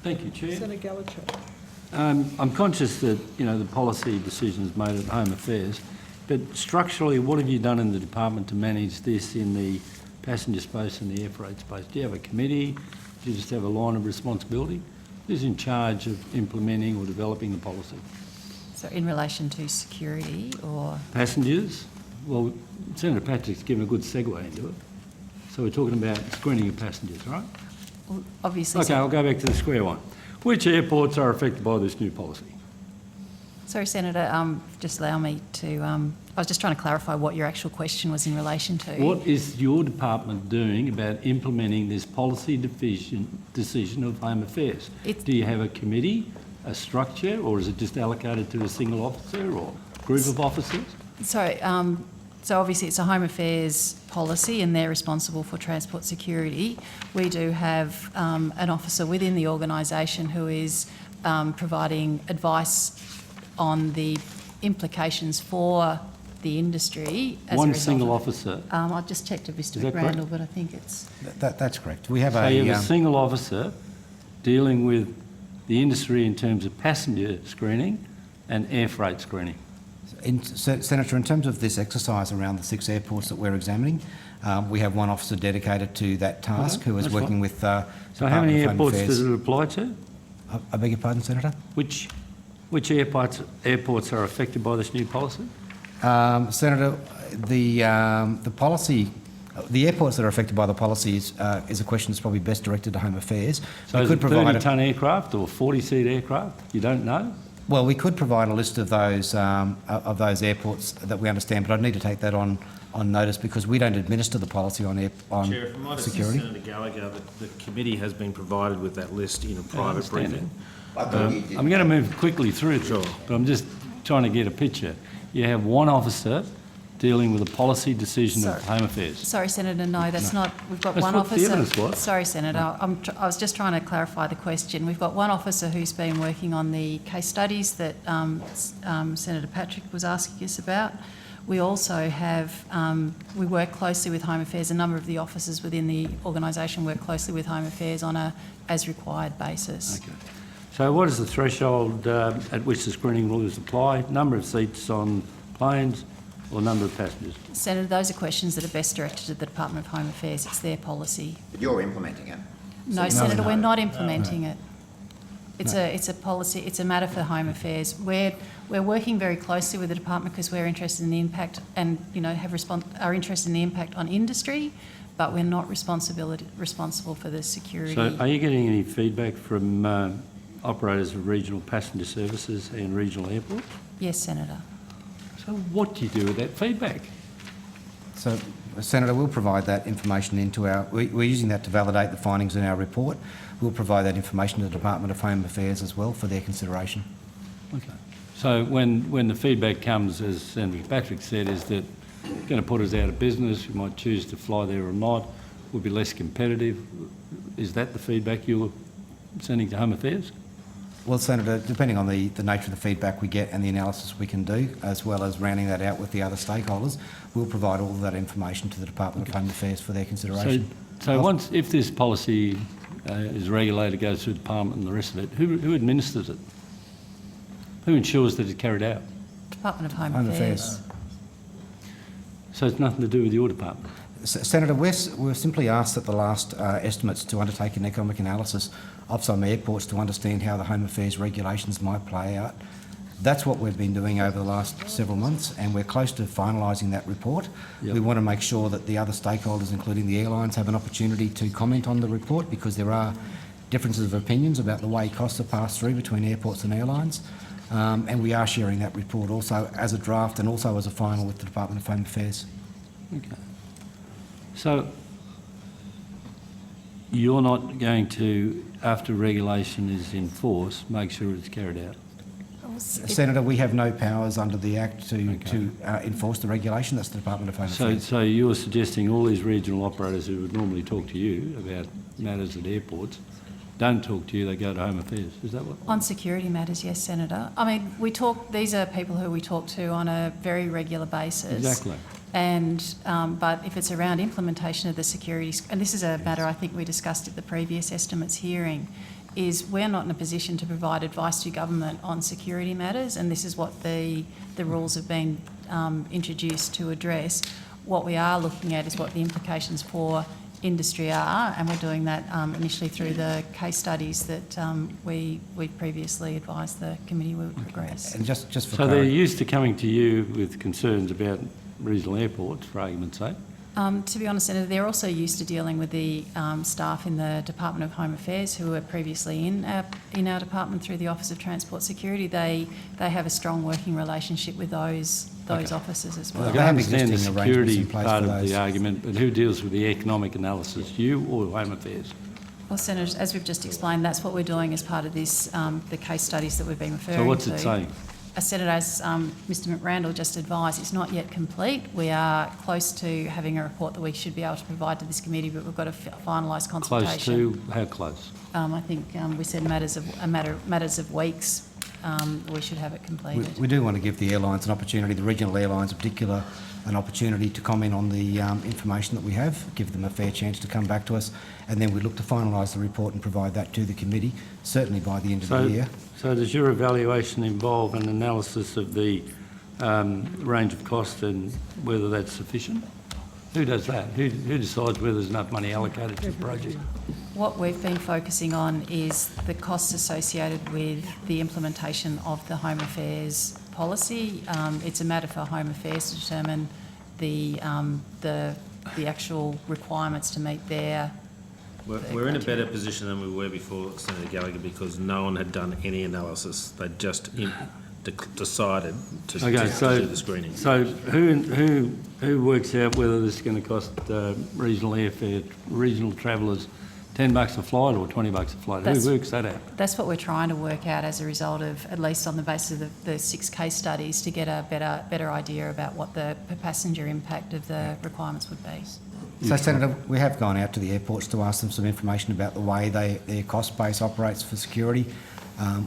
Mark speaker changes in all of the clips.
Speaker 1: Thank you, Chair.
Speaker 2: Senator Gallacher.
Speaker 1: I'm conscious that, the policy decisions made at Home Affairs, but structurally, what have you done in the department to manage this in the passenger space and the air freight space? Do you have a committee? Do you just have a line of responsibility? Who's in charge of implementing or developing the policy?
Speaker 3: So in relation to security or...
Speaker 1: Passengers? Well, Senator Patrick's given a good segue into it. So we're talking about screening of passengers, right?
Speaker 3: Well, obviously...
Speaker 1: Okay, I'll go back to the square one. Which airports are affected by this new policy?
Speaker 3: Sorry, Senator, just allow me to... I was just trying to clarify what your actual question was in relation to.
Speaker 1: What is your department doing about implementing this policy decision of Home Affairs? Do you have a committee, a structure, or is it just allocated to a single officer or group of officers?
Speaker 3: Sorry, so obviously it's a Home Affairs policy and they're responsible for transport security. We do have an officer within the organisation who is providing advice on the implications for the industry.
Speaker 1: One single officer?
Speaker 3: I'll just check to Mr McRandall, but I think it's...
Speaker 4: That's correct. We have
Speaker 1: so you have a single officer dealing with the industry in terms of passenger screening and air freight screening.
Speaker 4: Senator, in terms of this exercise around the 6 airports that we're examining, we have one officer dedicated to that task who is working with
Speaker 1: So how many airports does it apply to?
Speaker 4: I beg your pardon, Senator?
Speaker 1: Which airports are affected by this new policy?
Speaker 4: Senator, the policy, the airports that are affected by the policy is a question that's probably best directed to Home Affairs.
Speaker 1: So is it 30-tonne aircraft or 40-seat aircraft? You don't know?
Speaker 4: Well, we could provide a list of those airports that we understand, but I'd need to take that on notice because we don't administer the policy on
Speaker 5: Chair, if I might assist Senator Gallagher, the committee has been provided with that list in a private briefing.
Speaker 1: I'm going to move quickly through this, but I'm just trying to get a picture. You have one officer dealing with a policy decision of Home Affairs.
Speaker 3: Sorry, Senator, no, that's not... We've got
Speaker 1: that's
Speaker 3: one
Speaker 1: what
Speaker 3: officer...
Speaker 1: The evidence was.
Speaker 3: Sorry, Senator, I was just trying to clarify the question. We've got one officer who's been working on the case studies that Senator Patrick was asking us about. We also have... we work closely with Home Affairs. A number of the officers within the organisation work closely with Home Affairs on a as-required basis.
Speaker 1: Okay. So what is the threshold at which the screening rules apply? Number of seats on planes or number of passengers?
Speaker 3: Senator, those are questions that are best directed to the Department of Home Affairs. It's their policy.
Speaker 6: But you're implementing it.
Speaker 3: No, Senator, we're not implementing it. It's a policy. It's a matter for Home Affairs. We're working very closely with the department because we're interested in the impact and are interested in the impact on industry, but we're not responsible for the security.
Speaker 1: So are you getting any feedback from operators of regional passenger services and regional airports?
Speaker 3: Yes, Senator.
Speaker 1: So what do you do with that feedback?
Speaker 4: So, Senator, we'll provide that information into our... We're using that to validate the findings in our report. We'll provide that information to the Department of Home Affairs as well for their consideration.
Speaker 1: Okay. So when the feedback comes, as Senator Patrick said, is that it's going to put us out of business, we might choose to fly there or not, we'll be less competitive. Is that the feedback you're sending to Home Affairs?
Speaker 4: Well, Senator, depending on the nature of the feedback we get and the analysis we can do, as well as rounding that out with the other stakeholders, we'll provide all of that information to the Department of Home Affairs for their consideration.
Speaker 1: So if this policy is regulated, goes through the Parliament and the rest of it, who administers it? Who ensures that it's carried out?
Speaker 3: Department of Home Affairs.
Speaker 1: So it's nothing to do with your department?
Speaker 4: Senator, we've simply asked at the last estimates to undertake an economic analysis of some airports to understand how the Home Affairs regulations might play out. That's what we've been doing over the last several months, and we're close to finalising that report. Yep. We want to make sure that the other stakeholders, including the airlines, have an opportunity to comment on the report because there are differences of opinions about the way costs are passed through between airports and airlines. And we are sharing that report also as a draft and also as a final with the Department of Home Affairs.
Speaker 1: Okay. So you're not going to, after regulation is in force, make sure it's carried out?
Speaker 4: Senator, we have no powers under the Act to enforce the regulation. That's the Department of Home Affairs.
Speaker 1: So you're suggesting all these regional operators who would normally talk to you about matters at airports don't talk to you, they go to Home Affairs. Is that what?
Speaker 3: On security matters, yes, Senator. I mean, these are people who we talk to on a very regular basis.
Speaker 1: Exactly.
Speaker 3: And but if it's around implementation of the security, and this is a matter I think we discussed at the previous estimates hearing, is we're not in a position to provide advice to government on security matters, and this is what the rules have been introduced to address. What we are looking at is what the implications for industry are, and we're doing that initially through the case studies that we previously advised the committee we would progress.
Speaker 4: And just for
Speaker 1: So they're used to coming to you with concerns about regional airports, for argument's sake?
Speaker 3: To be honest, Senator, they're also used to dealing with the staff in the Department of Home Affairs who were previously in our department through the Office of Transport Security. They have a strong working relationship with those officers as well.
Speaker 1: Look,
Speaker 4: They
Speaker 1: I
Speaker 4: have
Speaker 1: understand the
Speaker 4: existing arrangements
Speaker 1: security
Speaker 4: in place
Speaker 1: part
Speaker 4: for
Speaker 1: of
Speaker 4: those.
Speaker 1: the argument, but who deals with the economic analysis, you or Home Affairs?
Speaker 3: Well, Senator, as we've just explained, that's what we're doing as part of this, the case studies that we've been referring to.
Speaker 1: So what's it saying?
Speaker 3: Senator, as Mr McRandall just advised, it's not yet complete. We are close to having a report that we should be able to provide to this committee, but we've got to finalise consultation.
Speaker 1: Close to, how close?
Speaker 3: I think we said matters of weeks. We should have it completed.
Speaker 4: We do want to give the airlines an opportunity, the regional airlines in particular, an opportunity to comment on the information that we have, give them a fair chance to come back to us, and then we look to finalise the report and provide that to the committee, certainly by the end of the year.
Speaker 1: So does your evaluation involve an analysis of the range of cost and whether that's sufficient? Who does that? Who decides whether there's enough money allocated to the project?
Speaker 3: What we've been focusing on is the costs associated with the implementation of the Home Affairs policy. It's a matter for Home Affairs to determine the actual requirements to meet their
Speaker 5: We're in a better position than we were before, Senator Gallagher, because no one had done any analysis. They just decided to do the screening.
Speaker 1: So who works out whether this is going to cost regional airfare, regional travellers $10 a flight or $20 a flight? Who works that out?
Speaker 3: That's what we're trying to work out as a result of, at least on the basis of the 6 case studies, to get a better idea about what the per passenger impact of the requirements would be.
Speaker 4: So, Senator, we have gone out to the airports to ask them some information about the way their cost base operates for security.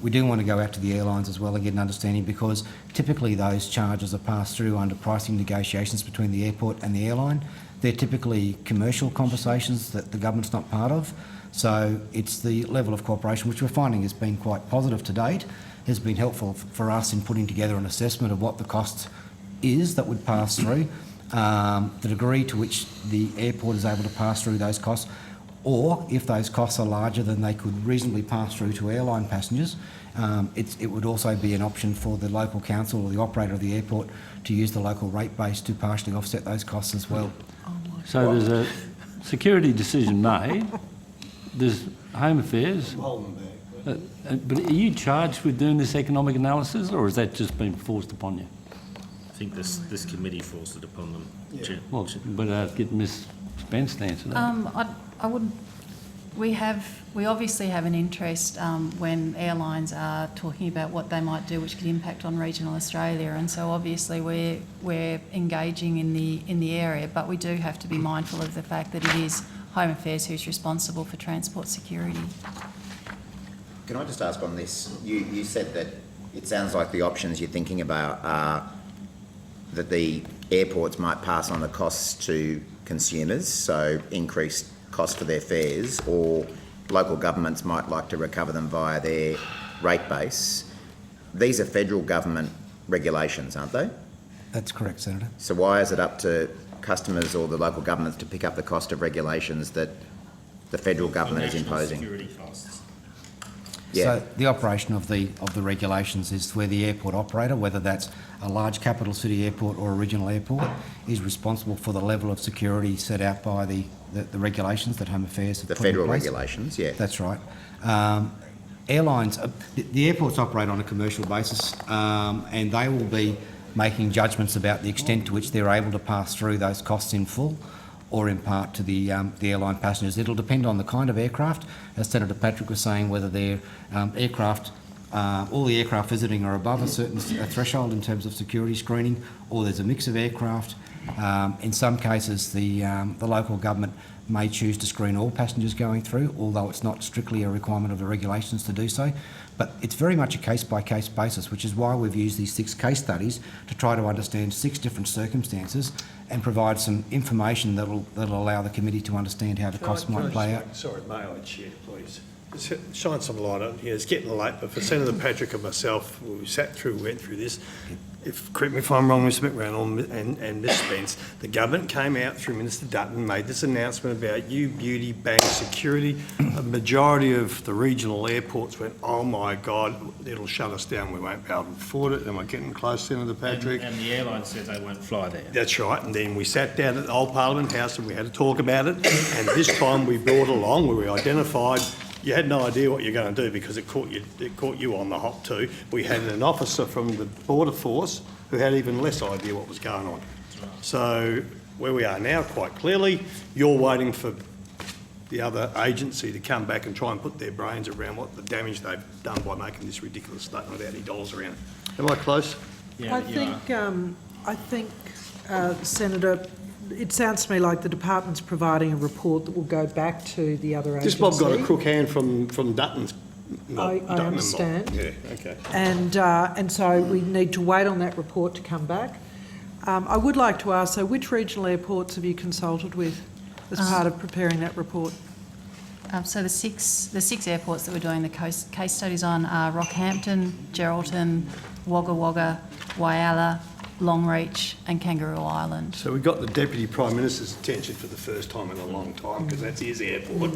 Speaker 4: We do want to go out to the airlines as well and get an understanding, because typically those charges are passed through under pricing negotiations between the airport and the airline. They're typically commercial conversations that the government's not part of. So it's the level of cooperation, which we're finding has been quite positive to date, has been helpful for us in putting together an assessment of what the cost is that would pass through, the degree to which the airport is able to pass through those costs, or if those costs are larger than they could reasonably pass through to airline passengers, it would also be an option for the local council or the operator of the airport to use the local rate base to partially offset those costs as well.
Speaker 1: So there's a security decision made, there's Home Affairs, but are you charged with doing this economic analysis, or has that just been forced upon you?
Speaker 5: I think this committee forced it upon them. Yeah.
Speaker 1: Well, but get Ms Spence to answer that.
Speaker 3: I wouldn't. We obviously have an interest when airlines are talking about what they might do, which could impact on regional Australia, and so obviously we're engaging in the area, but we do have to be mindful of the fact that it is Home Affairs who's responsible for transport security.
Speaker 2: Can I just ask on this? You said that it sounds like the options you're thinking about are that the airports might pass on the costs to consumers, so increased cost for their fares, or local governments might like to recover them via their rate base. These are federal government regulations, aren't they?
Speaker 4: That's correct, Senator.
Speaker 2: So why is it up to customers or the local governments to pick up the cost of regulations that the federal government is imposing?
Speaker 5: Security costs.
Speaker 2: Yeah.
Speaker 4: So the operation of the regulations is where the airport operator, whether that's a large capital city airport or a regional airport, is responsible for the level of security set out by the regulations that Home Affairs have
Speaker 2: The
Speaker 4: put in
Speaker 2: federal
Speaker 4: place.
Speaker 2: regulations, yeah.
Speaker 4: That's right. Airlines, the airports operate on a commercial basis, and they will be making judgments about the extent to which they're able to pass through those costs in full or in part to the airline passengers. It'll depend on the kind of aircraft. As Senator Patrick was saying, whether they're aircraft, all the aircraft visiting are above a certain threshold in terms of security screening, or there's a mix of aircraft. In some cases, the local government may choose to screen all passengers going through, although it's not strictly a requirement of the regulations to do so. But it's very much a case-by-case basis, which is why we've used these 6 case studies to try to understand 6 different circumstances and provide some information that'll allow the committee to understand how the costs might play out.
Speaker 6: Sorry, may I, Chair, please? shine some light on here. It's getting late, but for Senator Patrick and myself, we went through this. Correct me if I'm wrong, Mr McReynolds and Ms Spence, the government came out through Minister Dutton, made this announcement about beauty, bank security. A majority of the regional airports went, oh my God, it'll shut us down, we won't be able to afford it. Am I getting close, Senator Patrick?
Speaker 5: And the airline said they won't fly there.
Speaker 6: That's right, and then we sat down at the old Parliament House and we had to talk about it, and this time we brought along, where we identified, you had no idea what you're going to do because it caught you on the hop too. We had an officer from the Border Force who had even less idea what was going on. So where we are now, quite clearly, you're waiting for the other agency to come back and try and put their brains around what the damage they've done by making this ridiculous statement without any dollars around it. Am I close?
Speaker 5: Yeah,
Speaker 7: I think, Senator, it sounds to me like the department's providing a report that will go back to the other agency.
Speaker 6: This mob got a crook hand from Dutton's mob.
Speaker 7: I
Speaker 6: Dutton and
Speaker 7: understand.
Speaker 6: mob. Yeah, okay.
Speaker 7: And so we need to wait on that report to come back. I would like to ask, so which regional airports have you consulted with as part of preparing that report?
Speaker 3: So the six airports that we're doing the case studies on are Rockhampton, Geraldton, Wagga Wagga, Whyalla, Longreach and Kangaroo Island.
Speaker 6: So we got the Deputy Prime Minister's attention for the first time in a long time, because that's his airport.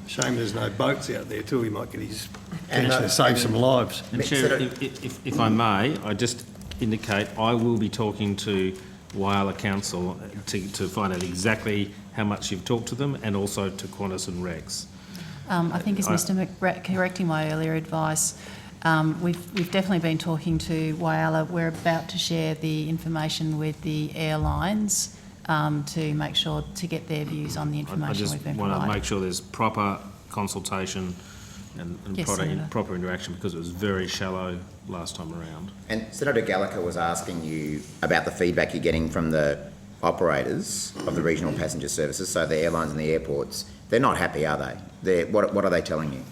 Speaker 6: Shame there's no boats out there too, he might get his attention to save some lives.
Speaker 5: And Chair, if I may, I just indicate I will be talking to Whyalla Council to find out exactly how much you've talked to them, and also to Qantas and Rex.
Speaker 3: I think as Mr correcting my earlier advice, we've definitely been talking to Whyalla. We're about to share the information with the airlines to make sure to get their views on the information we've been
Speaker 5: I just want to
Speaker 3: providing.
Speaker 5: make sure there's proper consultation and
Speaker 3: Yes, Senator.
Speaker 5: proper interaction, because it was very shallow last time around.
Speaker 2: And Senator Gallagher was asking you about the feedback you're getting from the operators of the regional passenger services, so the airlines and the airports. They're not happy, are they? What are they telling you?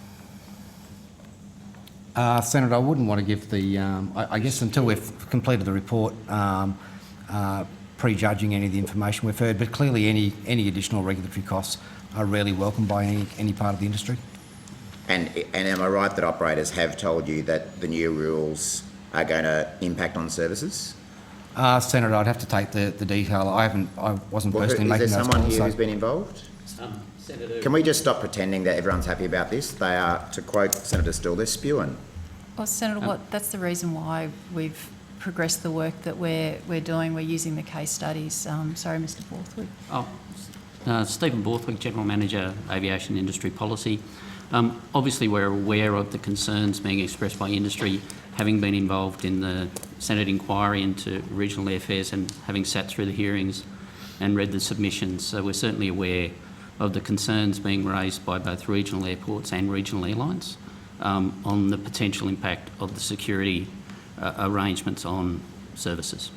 Speaker 4: Senator, I wouldn't want to give the, I guess until we've completed the report, prejudging any of the information we've heard, but clearly any additional regulatory costs are rarely welcomed by any part of the industry.
Speaker 2: And am I right that operators have told you that the new rules are going to impact on services?
Speaker 4: Senator, I'd have to take the detail. I wasn't personally making
Speaker 2: is there
Speaker 4: those
Speaker 2: someone
Speaker 4: calls.
Speaker 2: here who's been involved?
Speaker 8: Senator.
Speaker 2: Can we just stop pretending that everyone's happy about this? They are, to quote Senator Still, they're spewing.
Speaker 3: Well, Senator, that's the reason why we've progressed the work that we're doing. We're using the case studies. Sorry, Mr Borthwick.
Speaker 8: Stephen Borthwick, General Manager, Aviation Industry Policy. Obviously, we're aware of the concerns being expressed by industry, having been involved in the Senate inquiry into regional airfares and having sat through the hearings and read the submissions. So we're certainly aware of the concerns being raised by both regional airports and regional airlines on the potential impact of the security arrangements on services.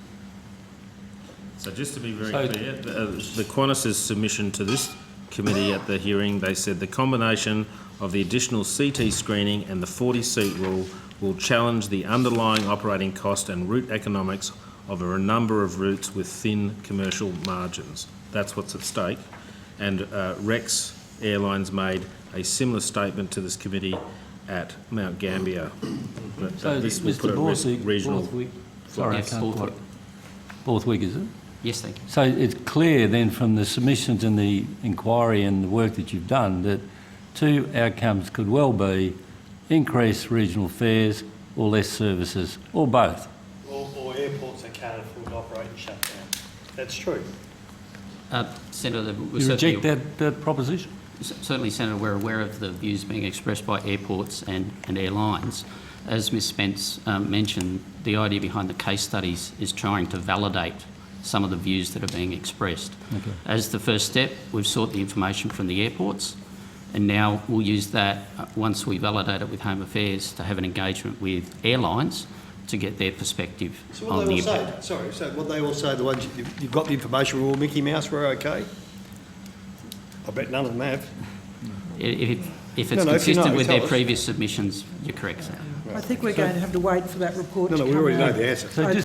Speaker 5: So just to be very clear, the Qantas's submission to this committee at the hearing, they said the combination of the additional CT screening and the 40-seat rule will challenge the underlying operating cost and route economics of a number of routes with thin commercial margins. That's what's at stake. And Rex Airlines made a similar statement to this committee at Mount Gambier. But,
Speaker 1: So
Speaker 5: this will
Speaker 1: Mr
Speaker 5: put a regional...
Speaker 1: Borthwick, sorry,
Speaker 8: Yes,
Speaker 1: I can't
Speaker 8: Borthwick.
Speaker 1: quite. Borthwick, is it?
Speaker 8: Yes, thank you.
Speaker 1: So it's clear then from the submissions and the inquiry and the work that you've done that two outcomes could well be increased regional fares or less services, or both.
Speaker 6: Or airports that can't afford to operate and shut down. That's true.
Speaker 8: Senator, we're
Speaker 1: You
Speaker 8: certainly,
Speaker 1: reject that proposition?
Speaker 8: certainly, Senator, we're aware of the views being expressed by airports and airlines. As Ms Spence mentioned, the idea behind the case studies is trying to validate some of the views that are being expressed.
Speaker 1: Okay.
Speaker 8: As the first step, we've sought the information from the airports, and now we'll use that, once we validate it with Home Affairs, to have an engagement with airlines to get their perspective
Speaker 6: So
Speaker 8: on
Speaker 6: what
Speaker 8: the
Speaker 6: they all
Speaker 8: impact.
Speaker 6: say, sorry, so what they all say, the ones you've got the information, we're all Mickey Mouse, we're okay? I bet none of them have.
Speaker 8: If it's
Speaker 6: No, if you
Speaker 8: consistent
Speaker 6: know,
Speaker 8: with their
Speaker 6: tell us.
Speaker 8: previous submissions, you're correct, sir.
Speaker 7: I think we're going to have to wait for that report
Speaker 6: No,
Speaker 7: to
Speaker 6: no,
Speaker 7: come
Speaker 6: we already know
Speaker 7: out.
Speaker 6: the answer.
Speaker 1: So just